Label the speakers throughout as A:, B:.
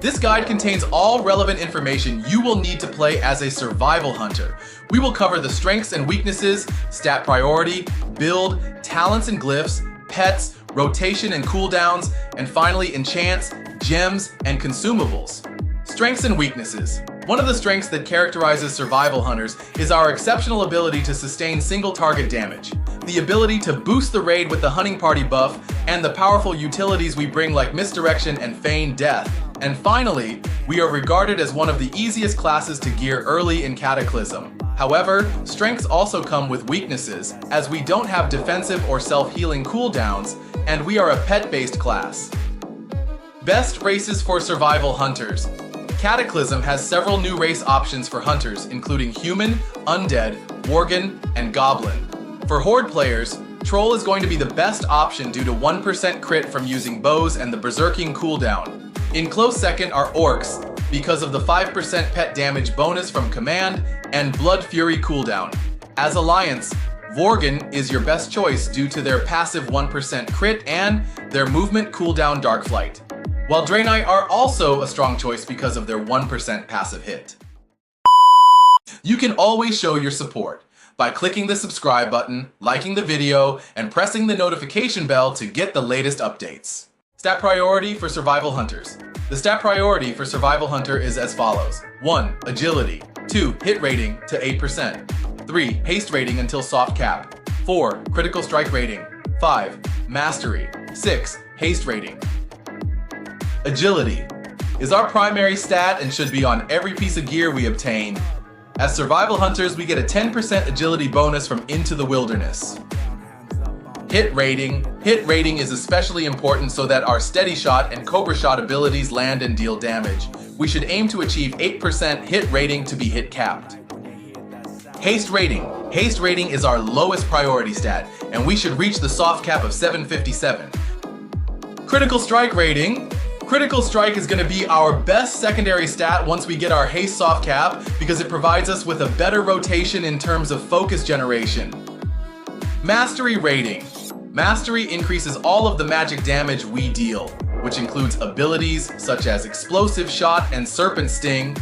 A: This guide contains all relevant information you will need to play as a survival hunter. We will cover the strengths and weaknesses, stat priority, build, talents and glyphs, pets, rotation and cooldowns, and finally enchants, gems, and consumables. Strengths and weaknesses. One of the strengths that characterizes survival hunters is our exceptional ability to sustain single target damage, the ability to boost the raid with the hunting party buff, and the powerful utilities we bring like misdirection and feign death. And finally, we are regarded as one of the easiest classes to gear early in Cataclysm. However, strengths also come with weaknesses, as we don't have defensive or self-healing cooldowns, and we are a pet-based class. Best races for survival hunters. Cataclysm has several new race options for hunters, including human, undead, worgen, and goblin. For horde players, troll is going to be the best option due to 1% crit from using bows and the berserking cooldown. In close second are orcs, because of the 5% pet damage bonus from command and blood fury cooldown. As alliance, worgen is your best choice due to their passive 1% crit and their movement cooldown dark flight. While Draenei are also a strong choice because of their 1% passive hit. You can always show your support by clicking the subscribe button, liking the video, and pressing the notification bell to get the latest updates. Stat priority for survival hunters. The stat priority for survival hunter is as follows. 1. Agility. 2. Hit rating to 8%. 3. Haste rating until soft cap. 4. Critical strike rating. 5. Mastery. 6. Haste rating. Agility is our primary stat and should be on every piece of gear we obtain. As survival hunters, we get a 10% agility bonus from Into the Wilderness. Hit rating. Hit rating is especially important so that our steady shot and cobra shot abilities land and deal damage. We should aim to achieve 8% hit rating to be hit capped. Haste rating. Haste rating is our lowest priority stat, and we should reach the soft cap of 757. Critical strike rating. Critical strike is going to be our best secondary stat once we get our haste soft cap because it provides us with a better rotation in terms of focus generation. Mastery rating. Mastery increases all of the magic damage we deal, which includes abilities such as Explosive Shot and Serpent Sting.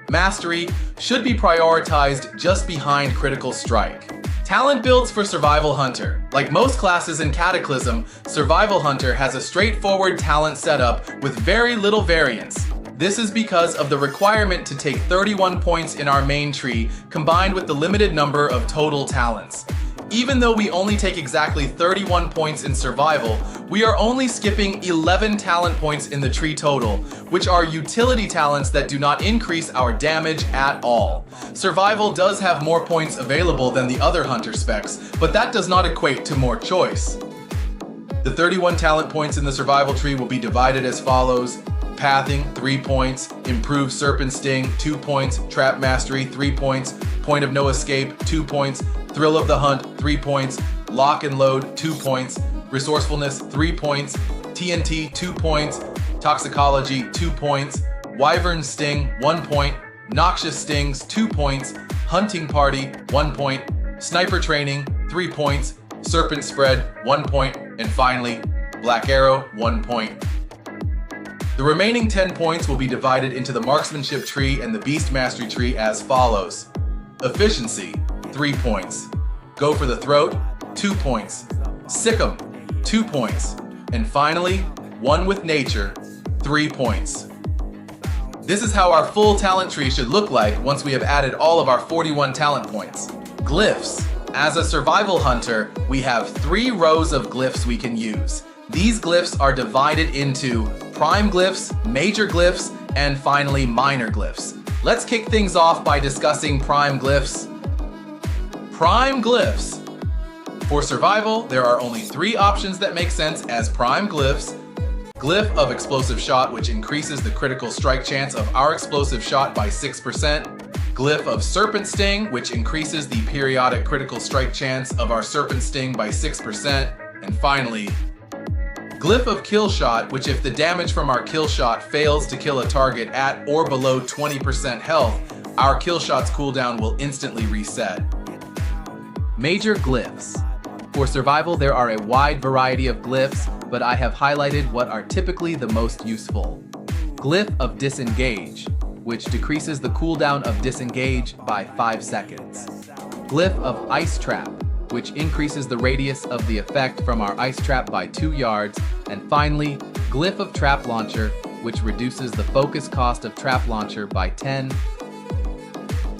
A: Mastery should be prioritized just behind Critical Strike. Talent builds for Survival Hunter. Like most classes in Cataclysm, Survival Hunter has a straightforward talent setup with very little variance. This is because of the requirement to take 31 points in our main tree combined with the limited number of total talents. Even though we only take exactly 31 points in survival, we are only skipping 11 talent points in the tree total, which are utility talents that do not increase our damage at all. Survival does have more points available than the other hunter specs, but that does not equate to more choice. The 31 talent points in the survival tree will be divided as follows. Pathing, 3 points. Improved Serpent Sting, 2 points. Trap Mastery, 3 points. Point of No Escape, 2 points. Thrill of the Hunt, 3 points. Lock and Load, 2 points. Resourcefulness, 3 points. TNT, 2 points. Toxicology, 2 points. Wyvern Sting, 1 point. Noxious Stings, 2 points. Hunting Party, 1 point. Sniper Training, 3 points. Serpent Spread, 1 point. And finally, Black Arrow, 1 point. The remaining 10 points will be divided into the Marksmanship tree and the Beast Mastery tree as follows. Efficiency, 3 points. Go for the Throat, 2 points. Sick 'em, 2 points. And finally, One with Nature, 3 points. This is how our full talent tree should look like once we have added all of our 41 talent points. Glyphs. As a survival hunter, we have 3 rows of glyphs we can use. These glyphs are divided into prime glyphs, major glyphs, and finally minor glyphs. Let's kick things off by discussing prime glyphs. Prime glyphs. For survival, there are only 3 options that make sense as prime glyphs. Glyph of Explosive Shot, which increases the critical strike chance of our explosive shot by 6%. Glyph of Serpent Sting, which increases the periodic critical strike chance of our Serpent Sting by 6%. And finally, Glyph of Kill Shot, which if the damage from our kill shot fails to kill a target at or below 20% health, our kill shot's cooldown will instantly reset. Major glyphs. For survival, there are a wide variety of glyphs, but I have highlighted what are typically the most useful. Glyph of Disengage, which decreases the cooldown of Disengage by 5 seconds. Glyph of Ice Trap, which increases the radius of the effect from our ice trap by 2 yards. And finally, Glyph of Trap Launcher, which reduces the focus cost of Trap Launcher by 10.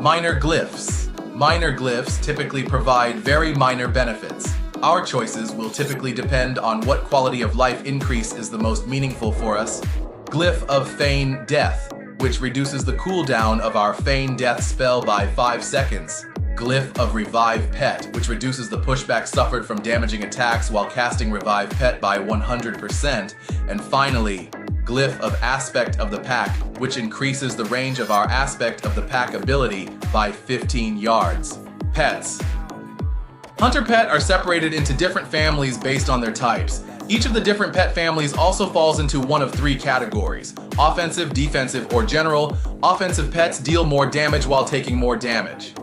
A: Minor Glyphs. Minor glyphs typically provide very minor benefits. Our choices will typically depend on what quality of life increase is the most meaningful for us. Glyph of Feign Death, which reduces the cooldown of our Feign Death spell by 5 seconds. Glyph of Revive Pet, which reduces the pushback suffered from damaging attacks while casting Revive Pet by 100%. And finally, Glyph of Aspect of the Pack, which increases the range of our Aspect of the Pack ability by 15 yards. Pets. Hunter pet are separated into different families based on their types. Each of the different pet families also falls into one of 3 categories: offensive, defensive, or general. Offensive pets deal more damage while taking more damage.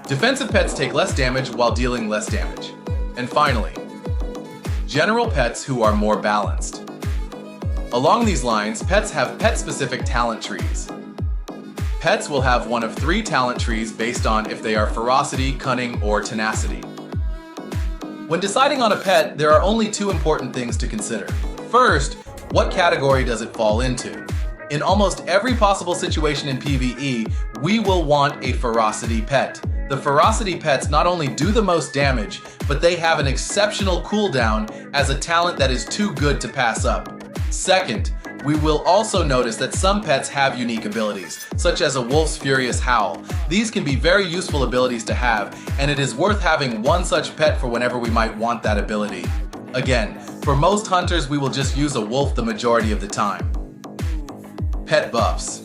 A: Defensive pets take less damage while dealing less damage. And finally, general pets who are more balanced. Along these lines, pets have pet-specific talent trees. Pets will have one of 3 talent trees based on if they are ferocity, cunning, or tenacity. When deciding on a pet, there are only 2 important things to consider. First, what category does it fall into? In almost every possible situation in PvE, we will want a ferocity pet. The ferocity pets not only do the most damage, but they have an exceptional cooldown as a talent that is too good to pass up. Second, we will also notice that some pets have unique abilities, such as a wolf's furious howl. These can be very useful abilities to have, and it is worth having one such pet for whenever we might want that ability. Again, for most hunters, we will just use a wolf the majority of the time. Pet buffs.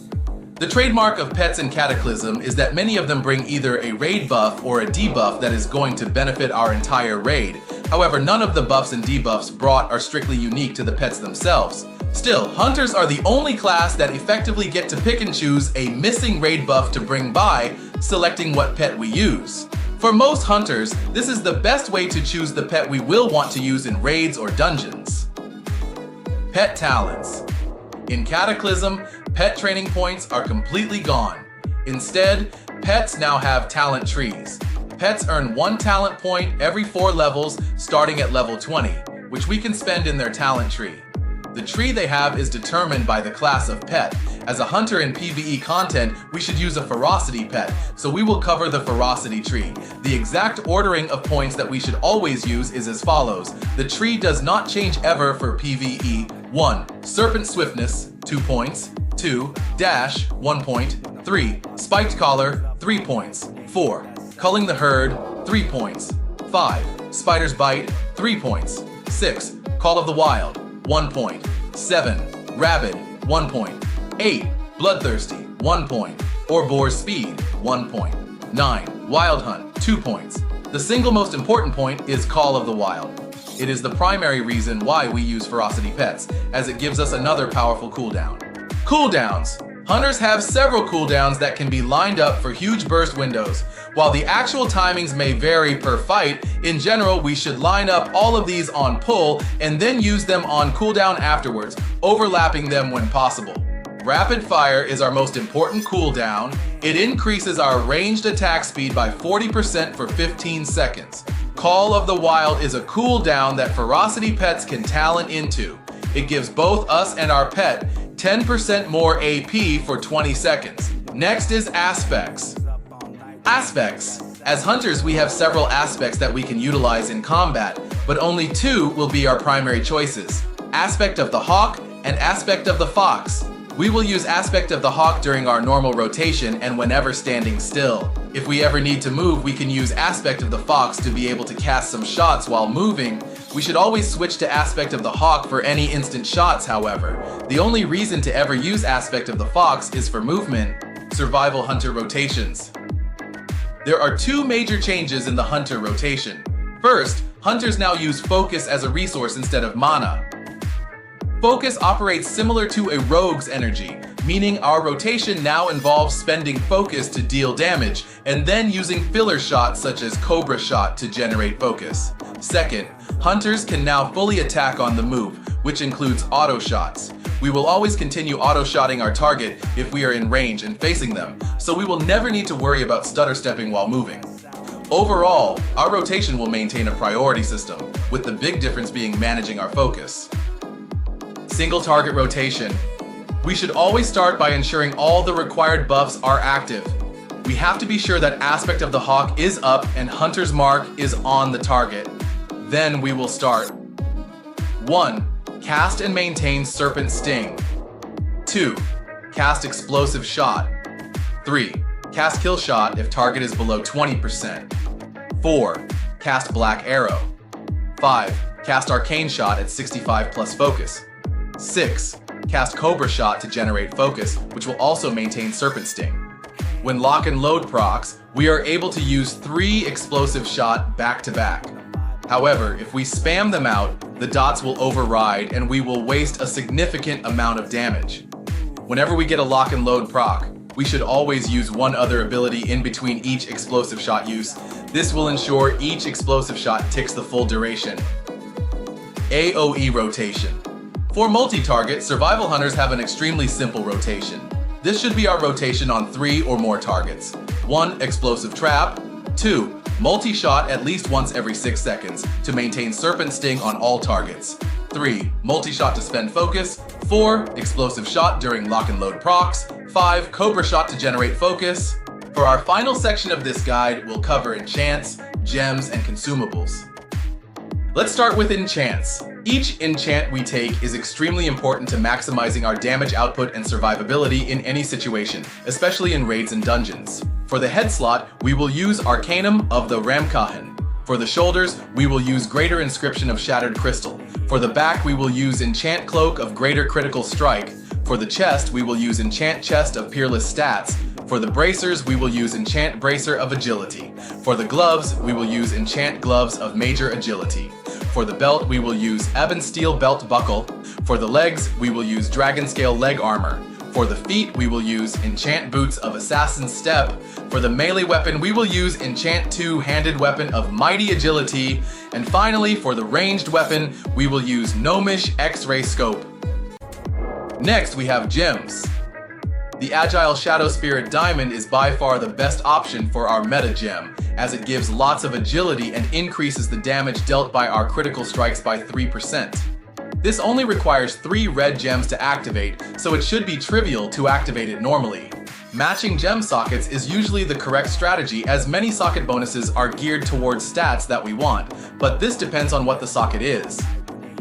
A: The trademark of pets in Cataclysm is that many of them bring either a raid buff or a debuff that is going to benefit our entire raid. However, none of the buffs and debuffs brought are strictly unique to the pets themselves. Still, hunters are the only class that effectively get to pick and choose a missing raid buff to bring by selecting what pet we use. For most hunters, this is the best way to choose the pet we will want to use in raids or dungeons. Pet talents. In Cataclysm, pet training points are completely gone. Instead, pets now have talent trees. Pets earn 1 talent point every 4 levels starting at level 20, which we can spend in their talent tree. The tree they have is determined by the class of pet. As a hunter in PvE content, we should use a ferocity pet, so we will cover the ferocity tree. The exact ordering of points that we should always use is as follows. The tree does not change ever for PvE. 1. Serpent Swiftness, 2 points. 2. Dash, 1 point. 3. Spiked Collar, 3 points. 4. Culling the Herd, 3 points. 5. Spider's Bite, 3 points. 6. Call of the Wild, 1 point. 7. Rabid, 1 point. 8. Bloodthirsty, 1 point. Or Boar's Speed, 1 point. 9. Wild Hunt, 2 points. The single most important point is Call of the Wild. It is the primary reason why we use ferocity pets, as it gives us another powerful cooldown. Cooldowns. Hunters have several cooldowns that can be lined up for huge burst windows. While the actual timings may vary per fight, in general we should line up all of these on pull and then use them on cooldown afterwards, overlapping them when possible. Rapid Fire is our most important cooldown. It increases our ranged attack speed by 40% for 15 seconds. Call of the Wild is a cooldown that ferocity pets can talent into. It gives both us and our pet 10% more AP for 20 seconds. Next is Aspects. Aspects. As hunters, we have several aspects that we can utilize in combat, but only 2 will be our primary choices. Aspect of the Hawk and Aspect of the Fox. We will use Aspect of the Hawk during our normal rotation and whenever standing still. If we ever need to move, we can use Aspect of the Fox to be able to cast some shots while moving. We should always switch to Aspect of the Hawk for any instant shots, however. The only reason to ever use Aspect of the Fox is for movement. Survival Hunter rotations. There are 2 major changes in the Hunter rotation. First, hunters now use Focus as a resource instead of mana. Focus operates similar to a rogue's energy, meaning our rotation now involves spending focus to deal damage, and then using filler shots such as Cobra Shot to generate focus. Second, hunters can now fully attack on the move, which includes auto shots. We will always continue auto-shotting our target if we are in range and facing them, so we will never need to worry about stutter stepping while moving. Overall, our rotation will maintain a priority system, with the big difference being managing our focus. Single target rotation. We should always start by ensuring all the required buffs are active. We have to be sure that aspect of the hawk is up and hunter's mark is on the target. Then we will start. 1. Cast and maintain Serpent Sting. 2. Cast Explosive Shot. 3. Cast Kill Shot if target is below 20%. 4. Cast Black Arrow. 5. Cast Arcane Shot at 65 plus focus. 6. Cast Cobra Shot to generate focus, which will also maintain Serpent Sting. When lock and load procs, we are able to use 3 Explosive Shot back to back. However, if we spam them out, the dots will override and we will waste a significant amount of damage. Whenever we get a lock and load proc, we should always use one other ability in between each explosive shot use. This will ensure each explosive shot ticks the full duration. AoE rotation. For multi-target, survival hunters have an extremely simple rotation. This should be our rotation on 3 or more targets. 1. Explosive Trap. 2. Multi-shot at least once every 6 seconds to maintain Serpent Sting on all targets. 3. Multi-shot to spend focus. 4. Explosive Shot during lock and load procs. 5. Cobra Shot to generate focus. For our final section of this guide, we'll cover enchants, gems, and consumables. Let's start with enchants. Each enchant we take is extremely important to maximizing our damage output and survivability in any situation, especially in raids and dungeons. For the head slot, we will use Arcanum of the Ramkahan. For the shoulders, we will use Greater Inscription of Shattered Crystal. For the back, we will use Enchant Cloak of Greater Critical Strike. For the chest, we will use Enchant Chest of Peerless Stats. For the bracers, we will use Enchant Bracer of Agility. For the gloves, we will use Enchant Gloves of Major Agility. For the belt, we will use Ebon Steel Belt Buckle. For the legs, we will use Dragon Scale Leg Armor. For the feet, we will use Enchant Boots of Assassin's Step. For the melee weapon, we will use Enchant 2 Handed Weapon of Mighty Agility. And finally, for the ranged weapon, we will use Gnomish X-Ray Scope. Next, we have gems. The Agile Shadow Spirit Diamond is by far the best option for our meta gem, as it gives lots of agility and increases the damage dealt by our critical strikes by 3%. This only requires 3 red gems to activate, so it should be trivial to activate it normally. Matching gem sockets is usually the correct strategy, as many socket bonuses are geared towards stats that we want, but this depends on what the socket is.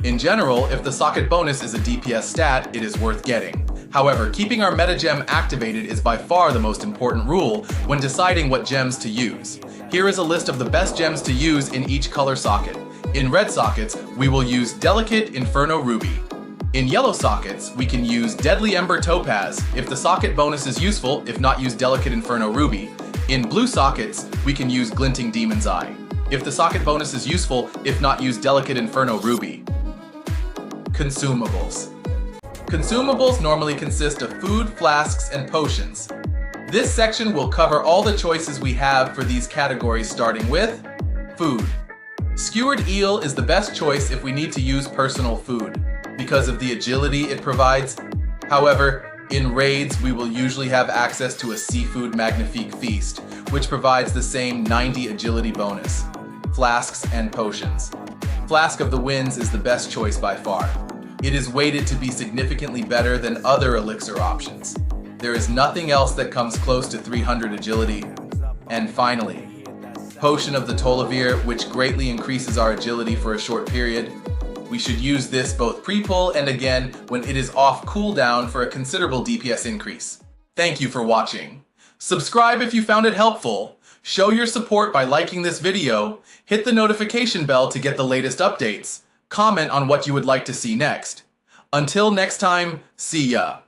A: In general, if the socket bonus is a DPS stat, it is worth getting. However, keeping our meta gem activated is by far the most important rule when deciding what gems to use. Here is a list of the best gems to use in each color socket. In red sockets, we will use Delicate Inferno Ruby. In yellow sockets, we can use Deadly Ember Topaz if the socket bonus is useful, if not use Delicate Inferno Ruby. In blue sockets, we can use Glinting Demon's Eye if the socket bonus is useful, if not use Delicate Inferno Ruby. Consumables. Consumables normally consist of food, flasks, and potions. This section will cover all the choices we have for these categories, starting with food. Skewered eel is the best choice if we need to use personal food, because of the agility it provides. However, in raids, we will usually have access to a seafood magnifique feast, which provides the same 90 agility bonus. Flasks and potions. Flask of the Winds is the best choice by far. It is weighted to be significantly better than other elixir options. There is nothing else that comes close to 300 agility. And finally, Potion of the Tolavir, which greatly increases our agility for a short period. We should use this both pre-pull and again when it is off cooldown for a considerable DPS increase. Thank you for watching. Subscribe if you found it helpful. Show your support by liking this video. Hit the notification bell to get the latest updates. Comment on what you would like to see next. Until next time, see ya.